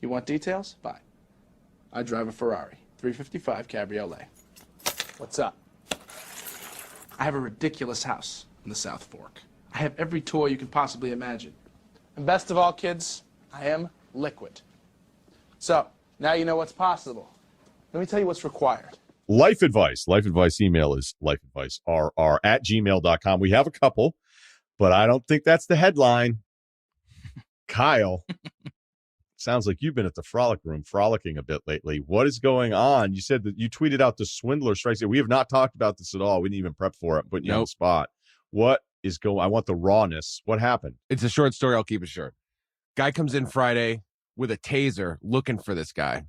You want details? Fine. I drive a Ferrari 355 Cabriolet. What's up? I have a ridiculous house in the South Fork. I have every toy you can possibly imagine. And best of all, kids, I am liquid. So, now you know what's possible. Let me tell you what's required. Life advice. Life advice email is lifeadvicerr@gmail.com. We have a couple, but I don't think that's the headline. Kyle, sounds like you've been at the Frolic Room frolicking a bit lately. What is going on? You said that you tweeted out the swindler strikes. We have not talked about this at all. We didn't even prep for it. I'm putting you on the spot. What is going? I want the rawness. What happened? It's a short story. I'll keep it short. Guy comes in Friday with a taser looking for this guy.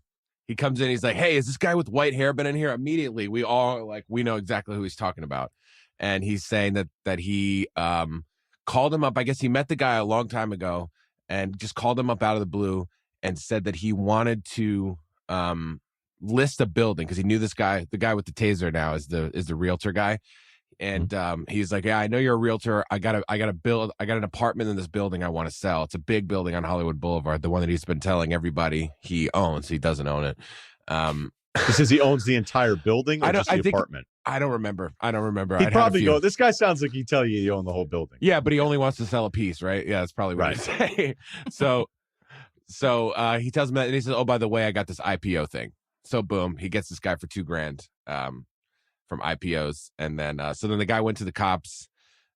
He comes in. He's like, hey, is this guy with white hair been in here? Immediately, we all we know exactly who he's talking about. And he's saying that he called him up. I guess he met the guy a long time ago and just called him up out of the blue and said that he wanted to list a building because he knew this guy. The guy with the taser now is the realtor guy. And he's like, yeah, I know you're a realtor. I got an apartment in this building I want to sell. It's a big building on Hollywood Boulevard, the one that he's been telling everybody he owns. He doesn't own it. He says he owns the entire building or just the apartment? I don't remember. He'd probably go, this guy sounds like he'd tell you he owned the whole building. Yeah, but he only wants to sell a piece, right? Yeah, that's probably what right. he's saying. So he tells him that, and he says, oh, by the way, I got this IPO thing. So boom, he gets this guy for $2,000 from IPOs. And then so then the guy went to the cops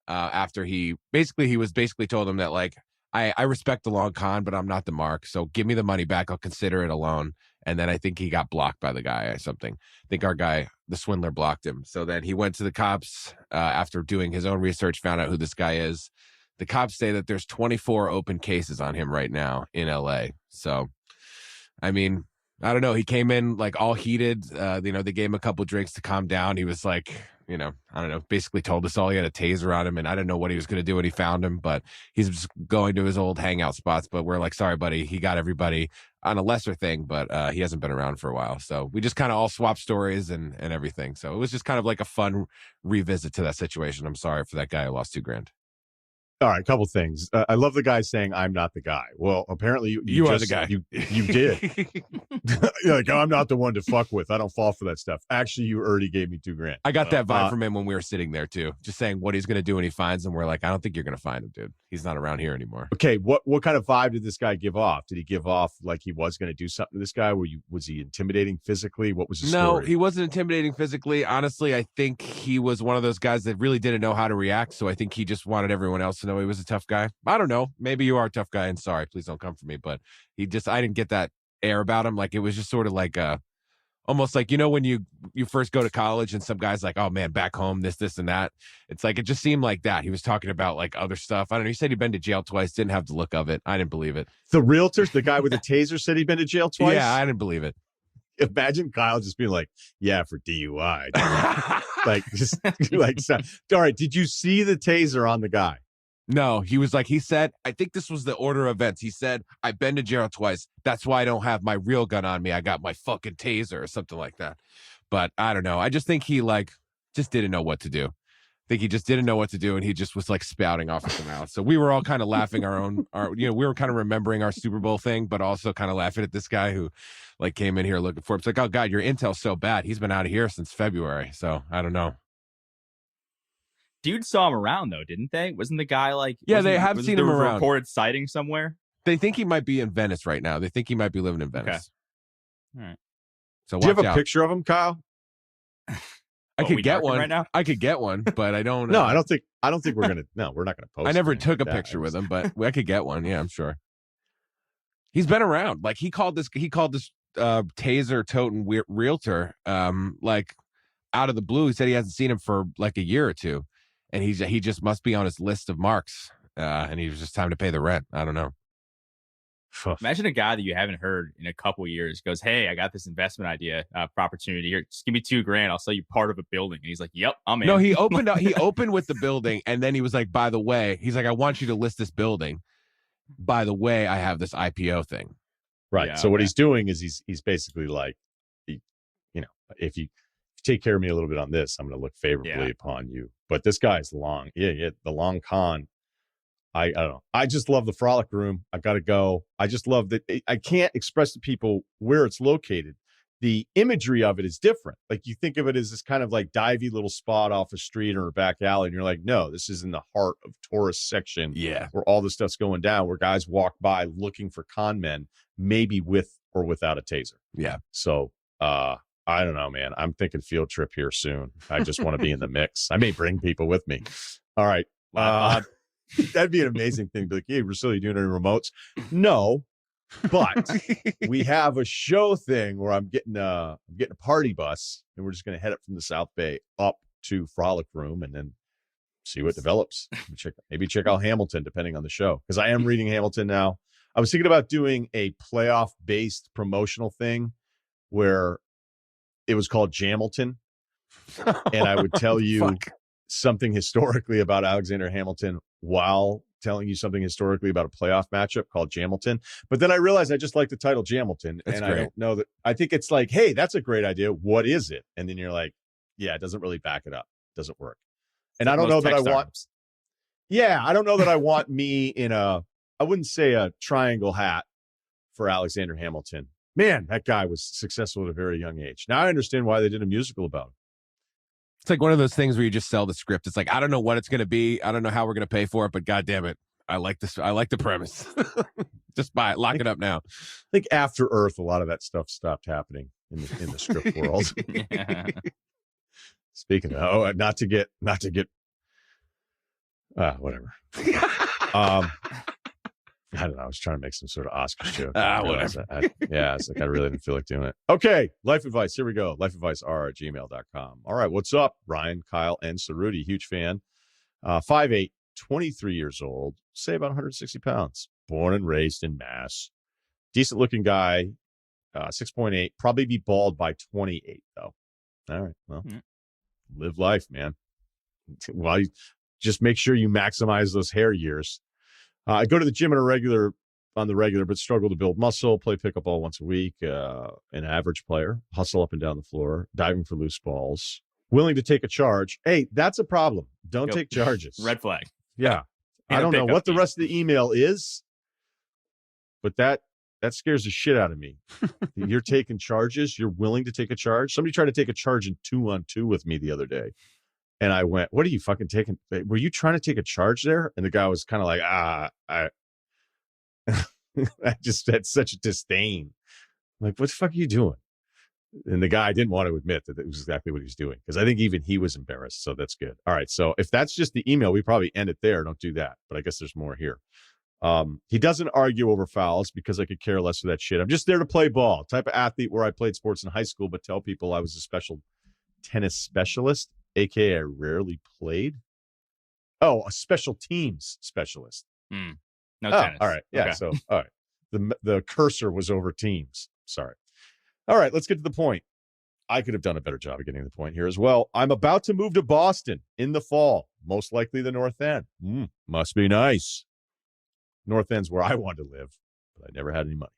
after he basically told him that, like, I respect the long con, but I'm not the mark. So give me the money back. I'll consider it a loan. And then I think he got blocked by the guy or something. I think our guy, the swindler, blocked him. So then he went to the cops after doing his own research, found out who this guy is. The cops say that there's 24 open cases on him right now in LA. So, I mean, I don't know. He came in like all heated. They gave him a couple drinks to calm down. He was like, I don't know, basically told us all he had a taser on him, and I didn't know what he was going to do when he found him, but he's just going to his old hangout spots. But we're like, sorry, buddy. He got everybody on a lesser thing, but he hasn't been around for a while. So we just kind of all swapped stories and everything. So it was just kind of like a fun revisit to that situation. I'm sorry for that guy who lost $2,000. All right, a couple things. I love the guy saying, I'm not the guy. Well, apparently you are the guy. You did. You're like, I'm not the one to fuck with. I don't fall for that stuff. Actually, you already gave me $2,000. I got that vibe from him when we were sitting there, too. Just saying what he's going to do when he finds him. We're like, I don't think you're going to find him, dude. He's not around here anymore. Okay, what kind of vibe did this guy give off? Did he give off like he was going to do something to this guy? Was he intimidating physically? What was the story? No, he wasn't intimidating physically. Honestly, I think he was one of those guys that really didn't know how to react. So I think he just wanted everyone else to know he was a tough guy. I don't know. Maybe you are a tough guy, and sorry, please don't come for me. But I didn't get that air about him. Like, it was just sort of like almost like, when you first go to college and some guy's like, oh man, back home, this and that. It's like, it just seemed like that. He was talking about like other stuff. I don't know. He said he'd been to jail twice. Didn't have the look of it. I didn't believe it. The realtors, the guy with the taser said he'd been to jail twice? Yeah, I didn't believe it. Imagine Kyle just being like, yeah, for DUI. Like, just like, so, all right. Did you see the taser on the guy? No, he said, I think this was the order of events. He said, I've been to jail twice. That's why I don't have my real gun on me. I got my fucking taser or something like that. But I don't know. I just think he just didn't know what to do. I think he just didn't know what to do. And he just was like spouting off at the mouth. So we were all kind of laughing we were kind of remembering our Super Bowl thing, but also kind of laughing at this guy who like came in here looking for him. It's like, oh God, your intel's so bad. He's been out of here since February. So I don't know. Dude saw him around, though, didn't they? Wasn't the guy like... Yeah, they have seen him around. Reported sighting somewhere? They think he might be in Venice right now. They think he might be living in Venice. Okay. All right. So do you have a out. picture of him, Kyle? I could get one right now. I could get one, but I don't. No, I don't think we're gonna. No, we're not gonna post. I never took a picture with him, but I could get one. Yeah, I'm sure. He's been around. Like he called this taser toting realtor like out of the blue. He said he hasn't seen him for like a year or two. And he just must be on his list of marks, and he was just time to pay the rent. I don't know. Imagine a guy that you haven't heard in a couple years goes, "Hey, I got this investment idea, opportunity here. Just give me $2,000. I'll sell you part of a building." And he's like, "Yep, I'm in." No, he opened with the building, and then he was like, "By the way," he's like, "I want you to list this building. By the way, I have this IPO thing." Right. Yeah, so what he's doing is he's basically like, if you take care of me a little bit on this, I'm going to look favorably upon you. But this guy's long. Yeah. The long con I don't know. I just love the Frolic Room. I got to go. I just love that. I can't express to people where it's located. The imagery of it is different. Like you think of it as this kind of like divey little spot off a street or a back alley. And you're like, no, this is in the heart of tourist section. Yeah. Where all this stuff's going down, where guys walk by looking for con men, maybe with or without a taser. Yeah. So, I don't know, man. I'm thinking field trip here soon. I just want to be in the mix. I may bring people with me. All right. That'd be an amazing thing. Be like, hey, Russillo, you doing any remotes? No, but we have a show thing where I'm getting a party bus, and we're just going to head up from the South Bay up to Frolic Room, and then see what develops. Maybe check out Hamilton, depending on the show, because I am reading Hamilton now. I was thinking about doing a playoff-based promotional thing where it was called Jamilton, and I would tell you something historically about Alexander Hamilton while telling you something historically about a playoff matchup called Jamilton. But then I realized I just like the title Jamilton, That's and great. I don't know that. I think it's like, hey, that's a great idea. What is it? And then you're like, yeah, it doesn't really back it up. It doesn't work. And I don't know that I want. Yeah, I don't know that I want me in I wouldn't say a triangle hat for Alexander Hamilton. Man, that guy was successful at a very young age. Now I understand why they did a musical about him. It's like one of those things where you just sell the script. It's like, I don't know what it's going to be. I don't know how we're going to pay for it, but God damn it. I like this. I like the premise. Just buy it. Lock it up now. I think after Earth, a lot of that stuff stopped happening in the script world. Yeah. Speaking of, not to get whatever. I don't know. I was trying to make some sort of Oscar joke. Whatever. It's like I really didn't feel like doing it. Okay, life advice. Here we go. Lifeadvicer@gmail.com. All right, what's up, Ryan, Kyle, and Cerruti? Huge fan. 5'8", 23 years old, say about 160 pounds. Born and raised in Mass. Decent looking guy. 6.8. Probably be bald by 28 though. All right. Well, live life, man. Well, you just make sure you maximize those hair years. I go to the gym on the regular, but struggle to build muscle, play pickup ball once a week, an average player, hustle up and down the floor, diving for loose balls, willing to take a charge. Hey, that's a problem. Don't take charges. Red flag. Yeah. And I don't know pickup what the game. rest of the email is, but that scares the shit out of me. You're taking charges. You're willing to take a charge. Somebody tried to take a charge in 2-on-2 with me the other day. And I went, what are you fucking taking? Were you trying to take a charge there? And the guy was kind of like, I just had such a disdain. I'm like, what the fuck are you doing? And the guy didn't want to admit that it was exactly what he was doing, because I think even he was embarrassed. So that's good. All right. So if that's just the email, we probably end it there. Don't do that. But I guess there's more here. He doesn't argue over fouls because I could care less for that shit. I'm just there to play ball. Type of athlete where I played sports in high school, but tell people I was a special tennis specialist. AKA I rarely played. Oh, a special teams specialist. No tennis. All right. Yeah. Okay. So, all right. The cursor was over teams. Sorry. All right. Let's get to the point. I could have done a better job of getting to the point here as well. I'm about to move to Boston in the fall, most likely the North End. Must be nice. North End's where I wanted to live, but I never had any money.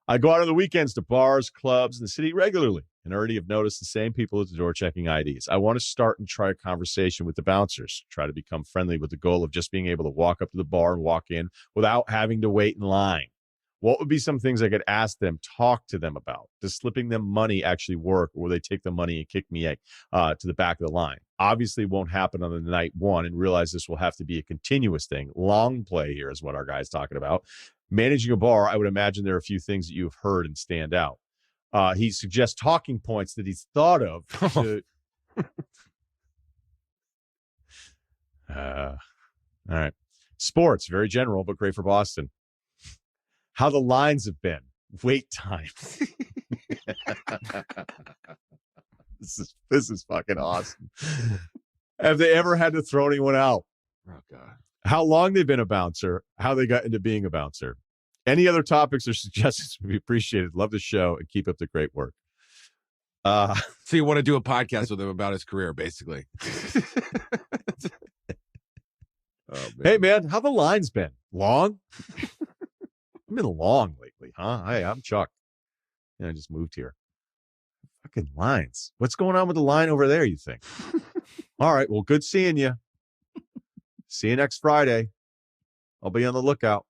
I go out on the weekends to bars, clubs in the city regularly, and already have noticed the same people at the door checking IDs. I want to start and try a conversation with the bouncers, try to become friendly with the goal of just being able to walk up to the bar and walk in without having to wait in line. What would be some things I could ask them, talk to them about? Does slipping them money actually work, or will they take the money and kick me to the back of the line? Obviously, it won't happen on the night one, and realize this will have to be a continuous thing. Long play here is what our guy's talking about. Managing a bar, I would imagine there are a few things that you've heard and stand out. He suggests talking points that he's thought of. All right. Sports, very general, but great for Boston. How the lines have been. Wait times. This is fucking awesome. Have they ever had to throw anyone out? Oh, God. How long they've been a bouncer, how they got into being a bouncer. Any other topics or suggestions would be appreciated. Love the show and keep up the great work. So you want to do a podcast with him about his career, basically. Hey, man, how the lines been? Long? I've been long lately, huh? Hey, I'm Chuck. Yeah, I just moved here. Fucking lines. What's going on with the line over there, you think? All right, well, good seeing you. See you next Friday. I'll be on the lookout.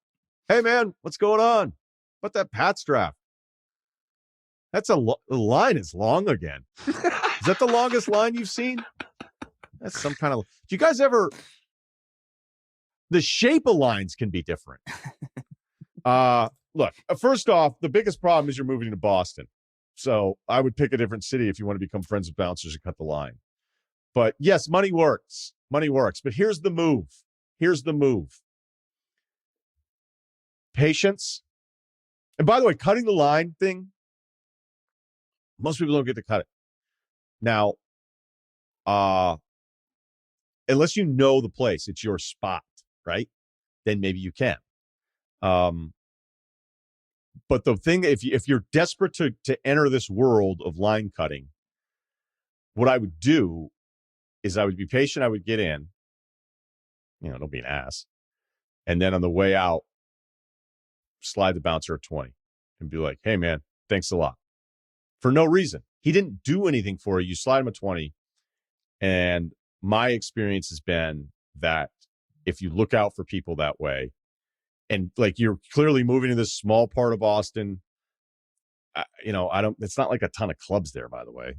Hey, man, what's going on? What that Pats draft? That's the line is long again. Is that the longest line you've seen? That's some kind of. Do you guys ever? The shape of lines can be different. Look, first off, the biggest problem is you're moving to Boston. So I would pick a different city if you want to become friends with bouncers and cut the line. But yes, money works. Money works. But here's the move. Here's the move. Patience. And by the way, cutting the line thing, most people don't get to cut it. Now, unless you know the place, it's your spot, right? Then maybe you can. But the thing, if you're desperate to enter this world of line cutting, what I would do is I would be patient. I would get in, don't be an ass. And then on the way out, slide the bouncer at 20 and be like, hey, man, thanks a lot. For no reason. He didn't do anything for you. You slide him at 20. And my experience has been that if you look out for people that way, and like you're clearly moving to this small part of Boston, it's not like a ton of clubs there, by the way.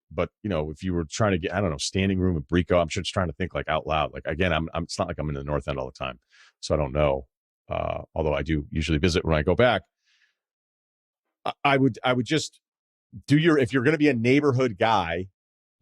But if you were trying to get, I don't know, standing room at Brico, I'm just trying to think like out loud. Like, again, it's not like I'm in the North End all the time. So I don't know. Although I do usually visit when I go back. I would just if you're going to be a neighborhood guy,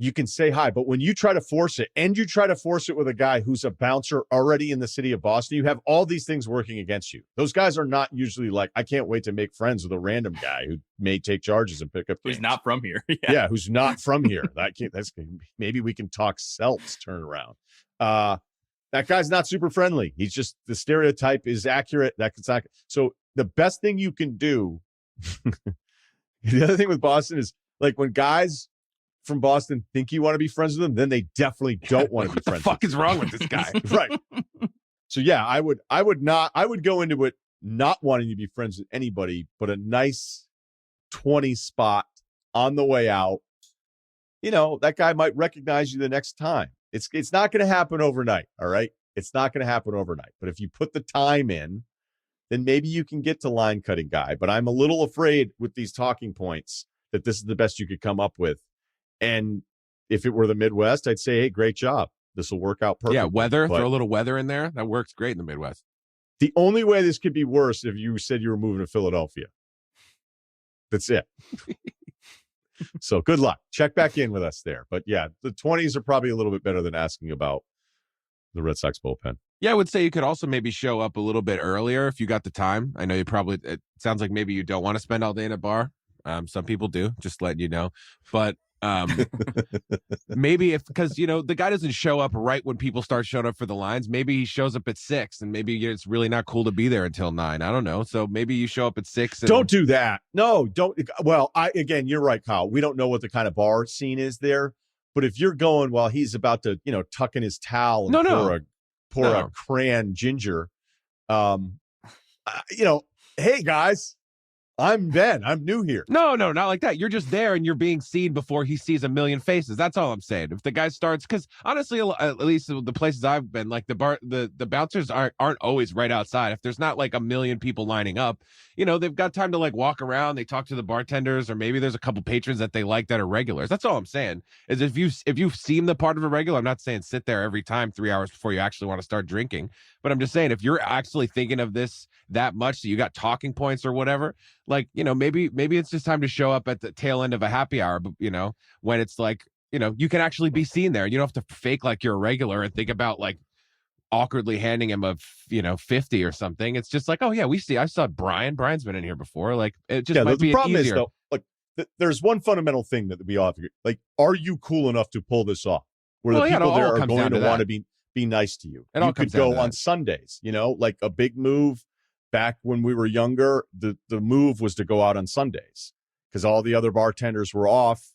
you can say hi. But when you try to force it, and you try to force it with a guy who's a bouncer already in the city of Boston, you have all these things working against you. Those guys are not usually like, I can't wait to make friends with a random guy who may take charges and pick up games. Who's not from here. Yeah, who's not from here. Maybe we can talk Celts turnaround. That guy's not super friendly. He's just, the stereotype is accurate. So the best thing you can do, the other thing with Boston is, like, when guys from Boston think you want to be friends with them, then they definitely don't want to be friends. What the fuck is wrong with this guy? Right. So yeah, I would go into it not wanting to be friends with anybody, but a nice 20 spot on the way out. That guy might recognize you the next time. It's not going to happen overnight. All right. It's not going to happen overnight. But if you put the time in, then maybe you can get to line cutting guy. But I'm a little afraid with these talking points that this is the best you could come up with. And if it were the Midwest, I'd say, hey, great job. This will work out perfectly. Yeah, weather. But throw a little weather in there. That works great in the Midwest. the only way this could be worse if you said you were moving to Philadelphia. That's it. So good luck. Check back in with us there. But yeah, the 20s are probably a little bit better than asking about the Red Sox bullpen. Yeah, I would say you could also maybe show up a little bit earlier if you got the time. I know it sounds like maybe you don't want to spend all day in a bar. Some people do, just letting you know. But maybe because the guy doesn't show up right when people start showing up for the lines. Maybe he shows up at 6 and maybe it's really not cool to be there until 9. I don't know. So maybe you show up at 6. Don't do that. No, don't. Well, again, you're right, Kyle. We don't know what the kind of bar scene is there. But if you're going while he's about to, tuck in his towel and pour a crayon ginger, hey guys, I'm Ben. I'm new here. No, not like that. You're just there and you're being seen before he sees a million faces. That's all I'm saying. If the guy starts, because honestly, at least the places I've been, like the bouncers aren't always right outside. If there's not like a million people lining up, they've got time to like walk around. They talk to the bartenders, or maybe there's a couple patrons that they like that are regulars. That's all I'm saying. Is if you seem the part of a regular, I'm not saying sit there every time 3 hours before you actually want to start drinking. But I'm just saying, if you're actually thinking of this that much, so you got talking points or whatever, like, maybe it's just time to show up at the tail end of a happy hour, but when it's like, you can actually be seen there. You don't have to fake like you're a regular and think about like awkwardly handing him a 50 or something. It's just like, oh yeah, I saw Brian's been in here before. Like, it just might be the problem easier. is though, like there's one fundamental thing that we all have to get, like, are you cool enough to pull this off where the people there are going to want to be nice to you? You could go on Sundays, like a big move. Back when we were younger, the move was to go out on Sundays because all the other bartenders were off.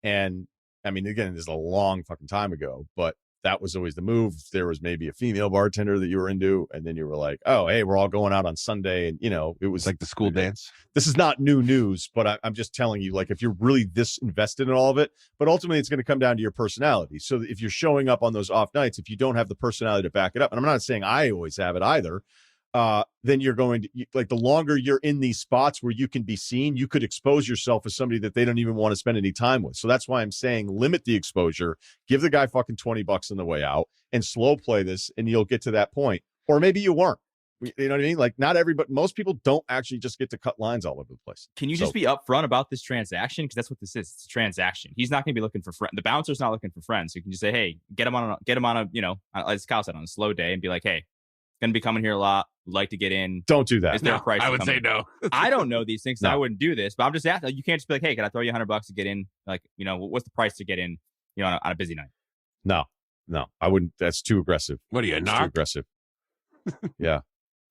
And I mean, again, this is a long fucking time ago, but that was always the move. There was maybe a female bartender that you were into, and then you were like, oh, hey, we're all going out on Sunday. And, it was It's like the school dance. This is not new news, but I'm just telling you, like, if you're really this invested in all of it, but ultimately it's going to come down to your personality. So if you're showing up on those off nights, if you don't have the personality to back it up, and I'm not saying I always have it either, then you're going to, like, the longer you're in these spots where you can be seen, you could expose yourself as somebody that they don't even want to spend any time with. So that's why I'm saying limit the exposure, give the guy fucking $20 on the way out, and slow play this, and you'll get to that point. Or maybe you weren't. You know what I mean? Like, not everybody, most people don't actually just get to cut lines all over the place. Can you just be upfront about this transaction? Because that's what this is. It's a transaction. He's not going to be looking for friends. The bouncer's not looking for friends. So you can just say, hey, get him on a, as Kyle said, on a slow day, and be like, hey, going to be coming here a lot. Would like to get in. Don't do that. Is there a price? I would say no. I don't know these things. So No. I wouldn't do this, but I'm just asking. Like, you can't just be like, hey, can I throw you $100 to get in? Like, what's the price to get in, on a busy night? No, I wouldn't. That's too aggressive. What are you, It's too not? aggressive. Yeah.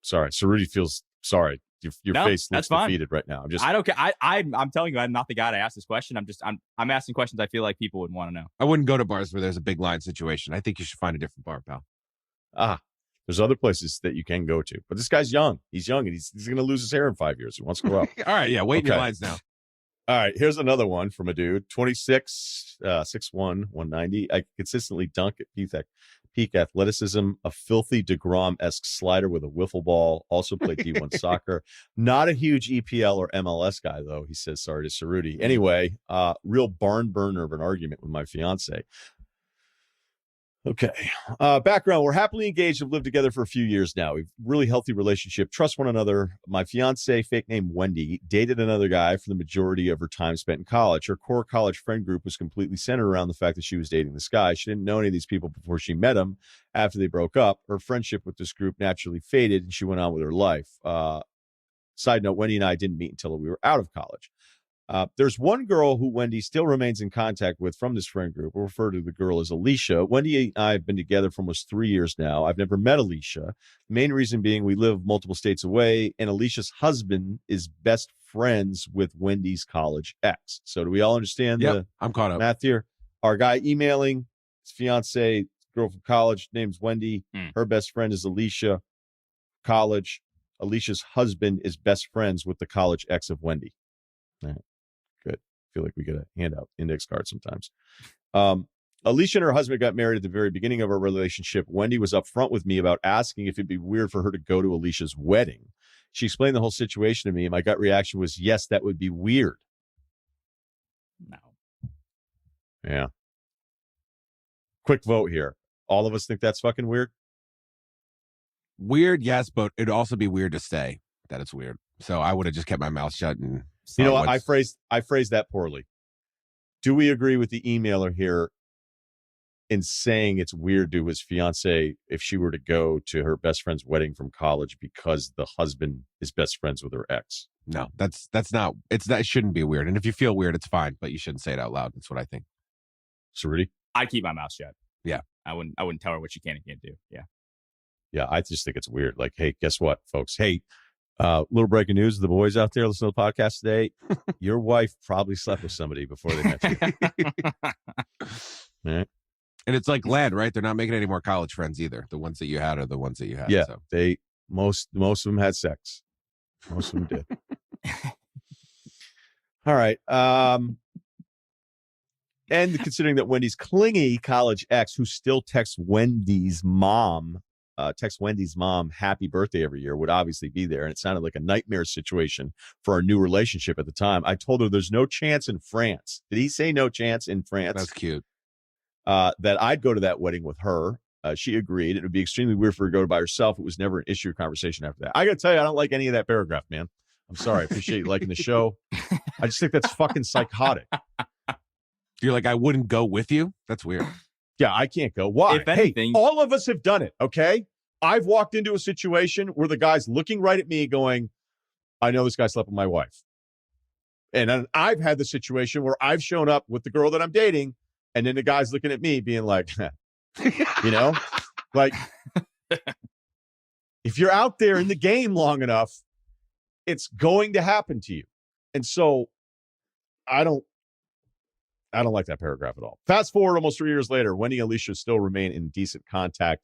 Sorry. Cerruti feels sorry. Your No, face looks that's fine. defeated right now. I don't care. I'm telling you, I'm not the guy to ask this question. I'm asking questions I feel like people would want to know. I wouldn't go to bars where there's a big line situation. I think you should find a different bar, pal. There's other places that you can go to, but this guy's young. He's young, and he's going to lose his hair in 5 years. He wants to grow up. All right, yeah, wait in your Okay. lines now. All right, here's another one from a dude, 26, 6'1", 190. I consistently dunk at peak athleticism, a filthy DeGrom-esque slider with a wiffle ball, also played D1 soccer. Not a huge EPL or MLS guy, though, he says, sorry to Cerruti. Anyway, real barn burner of an argument with my fiance. Okay. Background. We're happily engaged and have lived together for a few years now. We've really healthy relationship, trust one another. My fiance, fake name Wendy, dated another guy for the majority of her time spent in college. Her core college friend group was completely centered around the fact that she was dating this guy. She didn't know any of these people before she met him. After they broke up, her friendship with this group naturally faded and she went on with her life. Side note, Wendy and I didn't meet until we were out of college. There's one girl who Wendy still remains in contact with from this friend group. We'll refer to the girl as Alicia. Wendy and I have been together for almost 3 years now. I've never met Alicia. The main reason being we live multiple states away, and Alicia's husband is best friends with Wendy's college ex. So do we all understand the I'm caught up. math here? Our guy emailing, his fiance, girl from college, name's Wendy. Her best friend is Alicia, college. Alicia's husband is best friends with the college ex of Wendy. All right. Good. Feel like we get a handout index card sometimes. Alicia and her husband got married at the very beginning of our relationship. Wendy was upfront with me about asking if it'd be weird for her to go to Alicia's wedding. She explained the whole situation to me, and my gut reaction was, yes, that would be weird. No. Yeah. Quick vote here. All of us think that's fucking weird? Weird, yes, but it'd also be weird to say that it's weird. So I would have just kept my mouth shut and. You know what? I phrased that poorly. Do we agree with the emailer here in saying it's weird to his fiance if she were to go to her best friend's wedding from college because the husband is best friends with her ex? No, that's not. It shouldn't be weird. And if you feel weird, it's fine, but you shouldn't say it out loud. That's what I think. Cerruti? I'd keep my mouth shut. Yeah, I wouldn't tell her what she can and can't do. Yeah, I just think it's weird. Like, hey, guess what, folks? Hey. Little breaking news. The boys out there listening to the podcast today, your wife probably slept with somebody before they met you. Right? And it's like Lad, right? They're not making any more college friends either. The ones that you had are the ones that you had. Yeah, so. they most of them had sex. Most of them did. All right. And considering that Wendy's clingy college ex, who still texts Wendy's mom happy birthday every year, would obviously be there. And it sounded like a nightmare situation for our new relationship at the time. I told her there's no chance in France. Did he say no chance in France? That's cute. That I'd go to that wedding with her. She agreed. It would be extremely weird for her to go by herself. It was never an issue of conversation after that. I got to tell you, I don't like any of that paragraph, man. I'm sorry. I appreciate you liking the show. I just think that's fucking psychotic. You're like, I wouldn't go with you? That's weird. Yeah, I can't go. Why? If anything, hey, all of us have done it, okay? I've walked into a situation where the guy's looking right at me going, I know this guy slept with my wife. And then I've had the situation where I've shown up with the girl that I'm dating, and then the guy's looking at me being like, like, if you're out there in the game long enough, it's going to happen to you. And so I don't I don't like that paragraph at all. Fast forward almost 3 years later, Wendy and Alicia still remain in decent contact.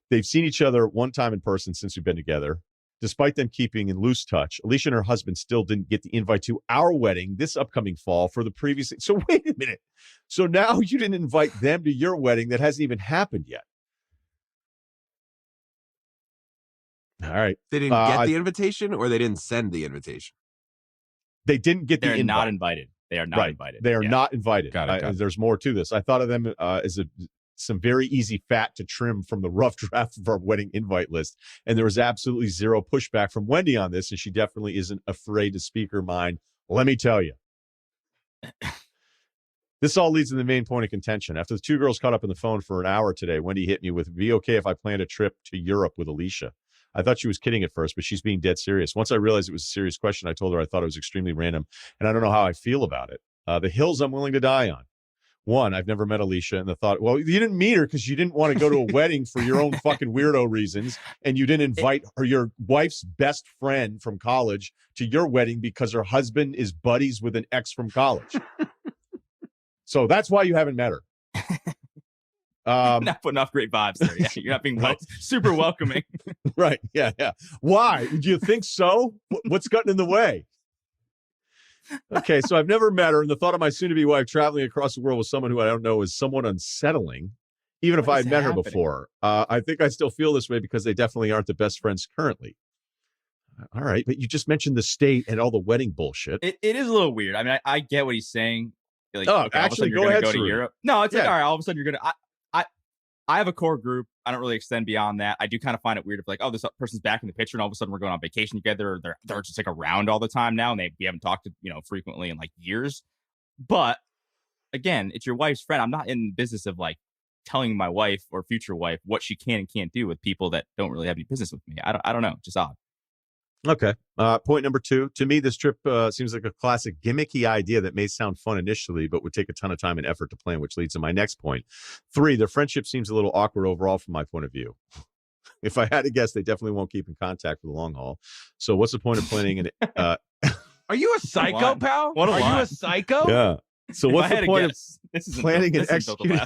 They've seen each other one time in person since we've been together. Despite them keeping in loose touch, Alicia and her husband still didn't get the invite to our wedding this upcoming fall for the previous. So wait a minute. So now you didn't invite them to your wedding that hasn't even happened yet. All right. They didn't get the invitation, or they didn't send the invitation. They didn't get the invite. They're not invited. They are not invited. They are not invited. Got it. There's more to this. I thought of them as some very easy fat to trim from the rough draft of our wedding invite list. And there was absolutely zero pushback from Wendy on this. And she definitely isn't afraid to speak her mind. Let me tell you. This all leads to the main point of contention. After the two girls caught up on the phone for an hour today, Wendy hit me with, be okay if I planned a trip to Europe with Alicia. I thought she was kidding at first, but she's being dead serious. Once I realized it was a serious question, I told her I thought it was extremely random, and I don't know how I feel about it. The hills I'm willing to die on. One, I've never met Alicia, and the thought, well, you didn't meet her because you didn't want to go to a wedding for your own fucking weirdo reasons, and you didn't invite her, your wife's best friend from college to your wedding because her husband is buddies with an ex from college. So that's why you haven't met her. Not putting off great vibes there. Yeah. You're not being super welcoming. Right. Yeah. Why? Do you think so? What's gotten in the way? Okay, so I've never met her, and the thought of my soon-to-be wife traveling across the world with someone who I don't know is somewhat unsettling, even if I had met her before. I think I still feel this way because they definitely aren't the best friends currently. All right, but you just mentioned the state and all the wedding bullshit. It is a little weird. I mean, I get what he's saying. Like, okay, actually, all of a sudden you're go going to go to Europe. No, it's like, all right, all of a sudden you're going to... I have a core group. I don't really extend beyond that. I do kind of find it weird if like, oh, this person's back in the picture and all of a sudden we're going on vacation together. They're just like around all the time now, and we haven't talked to, frequently in like years. But again, it's your wife's friend. I'm not in the business of like telling my wife or future wife what she can and can't do with people that don't really have any business with me. I don't know. Just odd. Okay. Point number 2. To me, this trip seems like a classic gimmicky idea that may sound fun initially, but would take a ton of time and effort to plan, which leads to my next point. 3, their friendship seems a little awkward overall from my point of view. If I had to guess, they definitely won't keep in contact for the long haul. So what's the point of planning an Are you a psycho, pal? What a Are line. you a psycho? Yeah. So what's the point of planning and executing?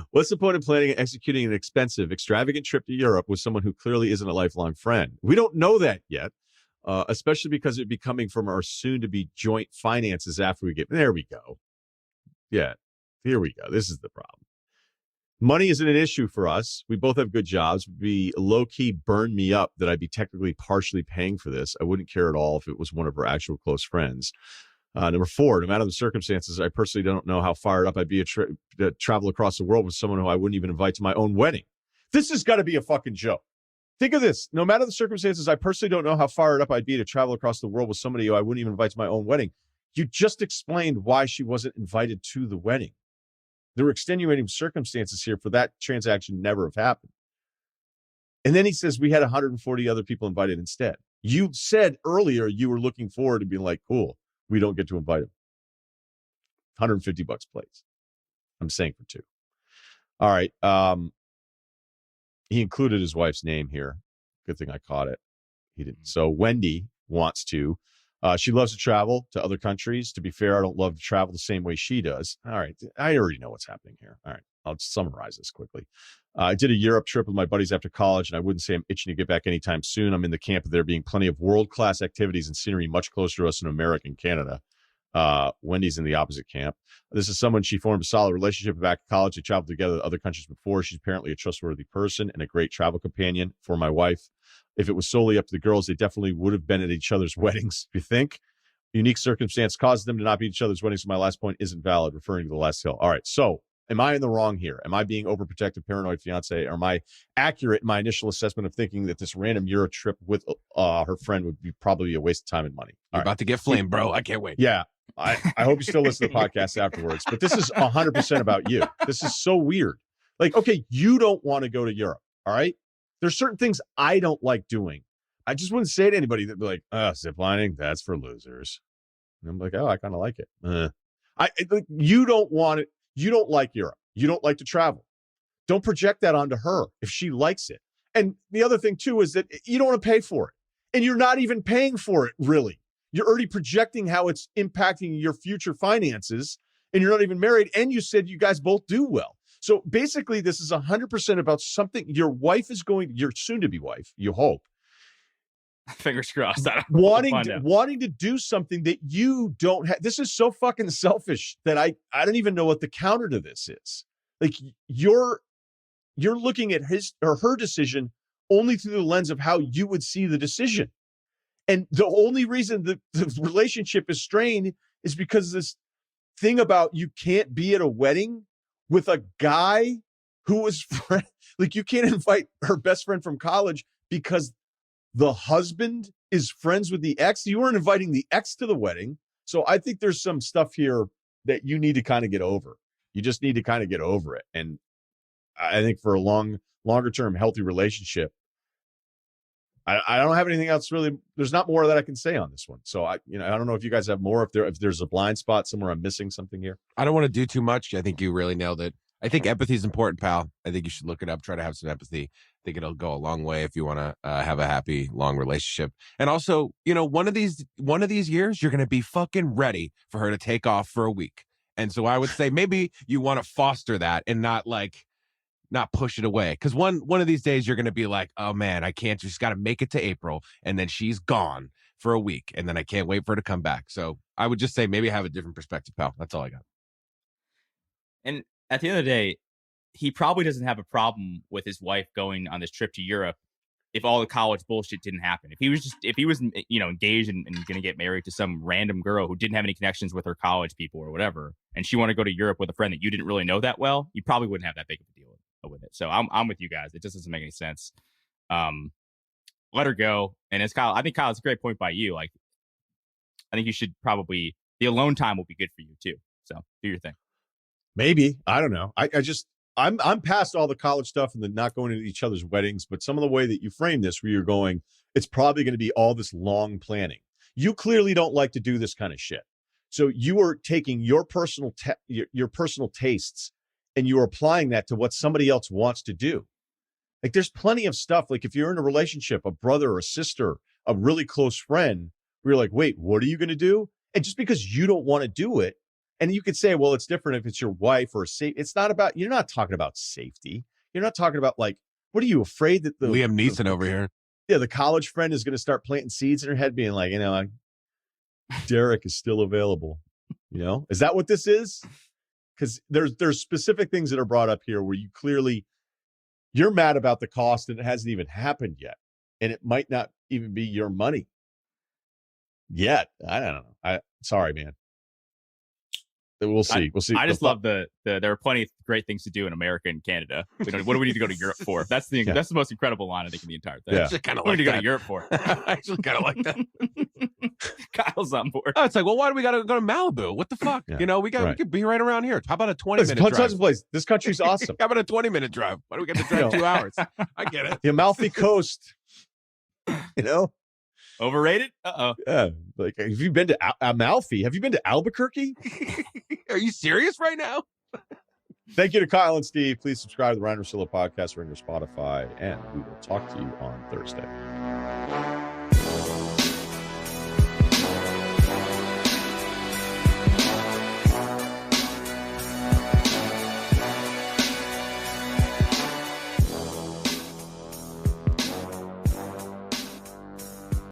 What's the point of planning and executing an expensive, extravagant trip to Europe with someone who clearly isn't a lifelong friend? We don't know that yet, especially because it'd be coming from our soon-to-be joint finances after we get... There we go. Yeah, here we go. This is the problem. Money isn't an issue for us. We both have good jobs. It'd be low-key burn me up that I'd be technically partially paying for this. I wouldn't care at all if it was one of our actual close friends. Number 4, no matter the circumstances, I personally don't know how fired up I'd be to travel across the world with someone who I wouldn't even invite to my own wedding. This has got to be a fucking joke. Think of this. No matter the circumstances, I personally don't know how fired up I'd be to travel across the world with somebody who I wouldn't even invite to my own wedding. You just explained why she wasn't invited to the wedding. There were extenuating circumstances here for that transaction never have happened. And then he says we had 140 other people invited instead. You said earlier you were looking forward to being like, cool. We don't get to invite him. $150 plates. I'm saying for 2. All right. He included his wife's name here. Good thing I caught it. He didn't. So Wendy wants to. She loves to travel to other countries. To be fair, I don't love to travel the same way she does. All right. I already know what's happening here. All right. I'll summarize this quickly. I did a Europe trip with my buddies after college, and I wouldn't say I'm itching to get back anytime soon. I'm in the camp of there being plenty of world-class activities and scenery much closer to us in America and Canada. Wendy's in the opposite camp. This is someone she formed a solid relationship back at college. They traveled together to other countries before. She's apparently a trustworthy person and a great travel companion for my wife. If it was solely up to the girls, they definitely would have been at each other's weddings, you think? Unique circumstance caused them to not be at each other's weddings, so my last point isn't valid, referring to the last hill. All right, so am I in the wrong here? Am I being overprotective, paranoid fiance? Or am I accurate in my initial assessment of thinking that this random Euro trip with her friend would be probably a waste of time and money? You're about to get flamed, bro. I can't wait. Yeah. I hope you still listen to the podcast afterwards. But this is 100% about you. This is so weird. Like, okay, you don't want to go to Europe. All right. There's certain things I don't like doing. I just wouldn't say to anybody that'd be like, ziplining, that's for losers. And I'm like, oh, I kind of like it. You don't want it. You don't like Europe. You don't like to travel. Don't project that onto her if she likes it. And the other thing, too, is that you don't want to pay for it. And you're not even paying for it, really. You're already projecting how it's impacting your future finances, and you're not even married. And you said you guys both do well. So basically, this is 100% about something your wife is going, your soon-to-be wife, you hope, Fingers crossed. wanting to do something that you don't have. This is so fucking selfish that I don't even know what the counter to this is. Like you're looking at his or her decision only through the lens of how you would see the decision. And the only reason the relationship is strained is because this thing about you can't be at a wedding with a guy who was like you can't invite her best friend from college because the husband is friends with the ex. You weren't inviting the ex to the wedding. So I think there's some stuff here that you need to kind of get over. You just need to kind of get over it. And I think for a longer term healthy relationship, I don't have anything else really. There's not more that I can say on this one. So I don't know if you guys have more, if there's a blind spot somewhere I'm missing something here. I don't want to do too much. I think you really nailed it. I think empathy is important, pal. I think you should look it up, try to have some empathy. I think it'll go a long way if you want to have a happy, long relationship. And also, one of these years, you're going to be fucking ready for her to take off for a week. And so I would say maybe you want to foster that and not push it away. Because one of these days you're going to be like, oh man, I can't, just got to make it to April. And then she's gone for a week. And then I can't wait for her to come back. So I would just say maybe have a different perspective, pal. That's all I got. And at the end of the day, he probably doesn't have a problem with his wife going on this trip to Europe if all the college bullshit didn't happen. If he was engaged and going to get married to some random girl who didn't have any connections with her college people or whatever, and she wanted to go to Europe with a friend that you didn't really know that well, you probably wouldn't have that big of a deal with it. So I'm with you guys. It just doesn't make any sense. Let her go. And it's Kyle. I think Kyle, it's a great point by you. Like, I think you should probably, the alone time will be good for you too. So do your thing. Maybe. I don't know. I'm past all the college stuff and the not going to each other's weddings, but some of the way that you frame this, where you're going, it's probably going to be all this long planning. You clearly don't like to do this kind of shit. So you are taking your personal your personal tastes and you are applying that to what somebody else wants to do. Like there's plenty of stuff. Like if you're in a relationship, a brother or a sister, a really close friend, where you're like, wait, what are you going to do? And just because you don't want to do it, and you could say, well, it's different if it's your wife or it's not about, you're not talking about safety. You're not talking about like, what are you afraid that Liam Neeson over here? Yeah. The college friend is going to start planting seeds in her head being like, Derek is still available. Is that what this is? Because there's specific things that are brought up here where you're mad about the cost and it hasn't even happened yet. And it might not even be your money yet. I don't know. Sorry, man. We'll see. We'll see. I just love there are plenty of great things to do in America and Canada. What do we need to go to Europe for? That's the most incredible line I think in the entire thing. Yeah. Kind of what like do we need to go to Europe for? I actually kind of like that. Kyle's on board. Oh, it's like, well, why do we got to go to Malibu? What the fuck? Yeah. We could be right around here. How about a 20-minute drive? Place. This country's awesome. How about a 20-minute drive? Why do we get to drive 2 hours? I get it. The Amalfi Coast. Overrated? Uh-oh. Yeah. Like, have you been to Amalfi? Have you been to Albuquerque? Are you serious right now? Thank you to Kyle and Steve. Please subscribe to the Ryen Russillo podcast or in your Spotify, and we will talk to you on Thursday.